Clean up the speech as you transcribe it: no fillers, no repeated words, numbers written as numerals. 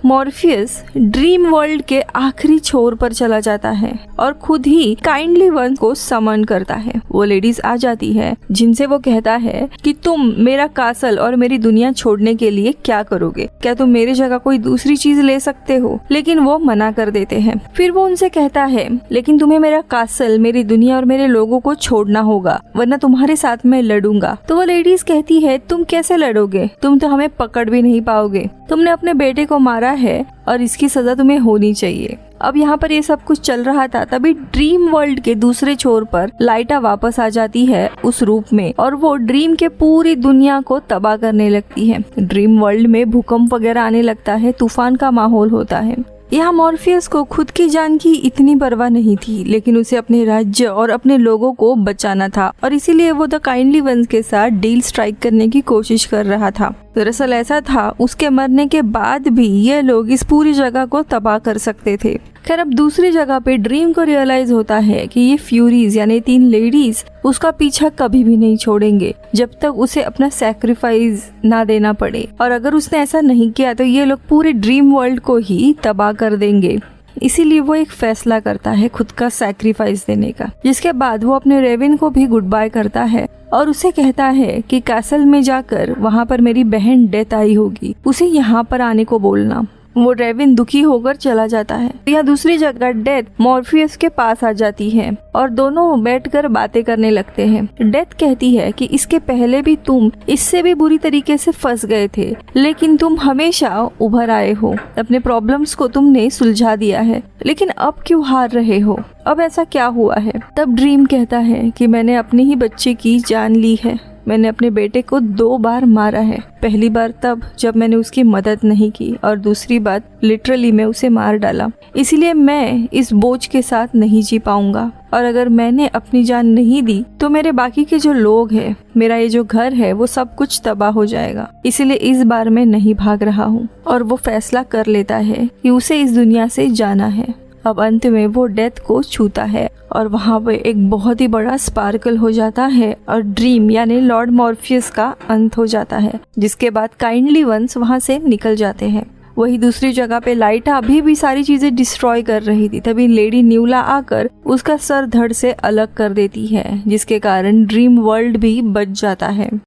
Morpheus dream world के आखिरी छोर पर चला जाता है और खुद ही काइंडली वन को समन करता है। वो लेडीज आ जाती है जिनसे वो कहता है कि तुम मेरा कासल और मेरी दुनिया छोड़ने के लिए क्या करोगे, क्या तुम मेरी जगह कोई दूसरी चीज ले सकते हो, लेकिन वो मना कर देते हैं। फिर वो उनसे कहता है लेकिन तुम्हें मेरा कासल, मेरी दुनिया और मेरे लोगों को छोड़ना होगा, वरना तुम्हारे साथ मैं लड़ूंगा। तो वो लेडीज कहती है तुम कैसे लड़ोगे, तुम तो हमें पकड़ भी नहीं पाओगे, तुमने अपने बेटे को मारा है और इसकी सजा तुम्हें होनी चाहिए। अब यहाँ पर ये सब कुछ चल रहा था, तभी ड्रीम वर्ल्ड के दूसरे छोर पर लाइटा वापस आ जाती है उस रूप में और वो ड्रीम के पूरी दुनिया को तबाह करने लगती है। ड्रीम वर्ल्ड में भूकंप वगैरह आने लगता है, तूफान का माहौल होता है। यहाँ मॉर्फियस को खुद की जान की इतनी परवाह नहीं थी, लेकिन उसे अपने राज्य और अपने लोगों को बचाना था और इसीलिए वो द काइंडली वंस के साथ डील स्ट्राइक करने की कोशिश कर रहा था। दरअसल ऐसा था, उसके मरने के बाद भी ये लोग इस पूरी जगह को तबाह कर सकते थे। खैर अब दूसरी जगह पे ड्रीम को रियलाइज होता है कि ये फ्यूरीज यानी 3 लेडीज उसका पीछा कभी भी नहीं छोड़ेंगे जब तक उसे अपना सैक्रिफाइस ना देना पड़े, और अगर उसने ऐसा नहीं किया तो ये लोग पूरे ड्रीम वर्ल्ड को ही तबाह कर देंगे। इसीलिए वो एक फैसला करता है खुद का सैक्रिफाइस देने का, जिसके बाद वो अपने रेविन को भी गुड बाय करता है और उसे कहता है कि कैसल में जाकर वहाँ पर मेरी बहन डेथ आई होगी, उसे यहाँ पर आने को बोलना। वो रेविन दुखी होकर चला जाता है। यहाँ दूसरी जगह डेथ मॉर्फियस के पास आ जाती है और दोनों बैठकर बातें करने लगते हैं। डेथ कहती है कि इसके पहले भी तुम इससे भी बुरी तरीके से फंस गए थे, लेकिन तुम हमेशा उभर आए हो, अपने प्रॉब्लम्स को तुमने सुलझा दिया है, लेकिन अब क्यों हार रहे हो, अब ऐसा क्या हुआ है। तब ड्रीम कहता है कि मैंने अपने ही बच्चे की जान ली है, मैंने अपने बेटे को 2 बार मारा है, पहली बार तब जब मैंने उसकी मदद नहीं की और दूसरी बार लिटरली मैं उसे मार डाला। इसीलिए मैं इस बोझ के साथ नहीं जी पाऊंगा, और अगर मैंने अपनी जान नहीं दी तो मेरे बाकी के जो लोग हैं, मेरा ये जो घर है, वो सब कुछ तबाह हो जाएगा। इसीलिए इस बार मैं नहीं भाग रहा हूँ। और वो फैसला कर लेता है कि उसे इस दुनिया से जाना है। अब अंत में वो डेथ को छूता है और वहाँ पे एक बहुत ही बड़ा स्पार्कल हो जाता है और ड्रीम यानी लॉर्ड मॉर्फियस का अंत हो जाता है, जिसके बाद काइंडली वंस वहाँ से निकल जाते हैं। वही दूसरी जगह पे लाइटा अभी भी सारी चीजें डिस्ट्रॉय कर रही थी, तभी लेडी न्यूला आकर उसका सर धड़ से अलग कर देती है, जिसके कारण ड्रीम वर्ल्ड भी बच जाता है।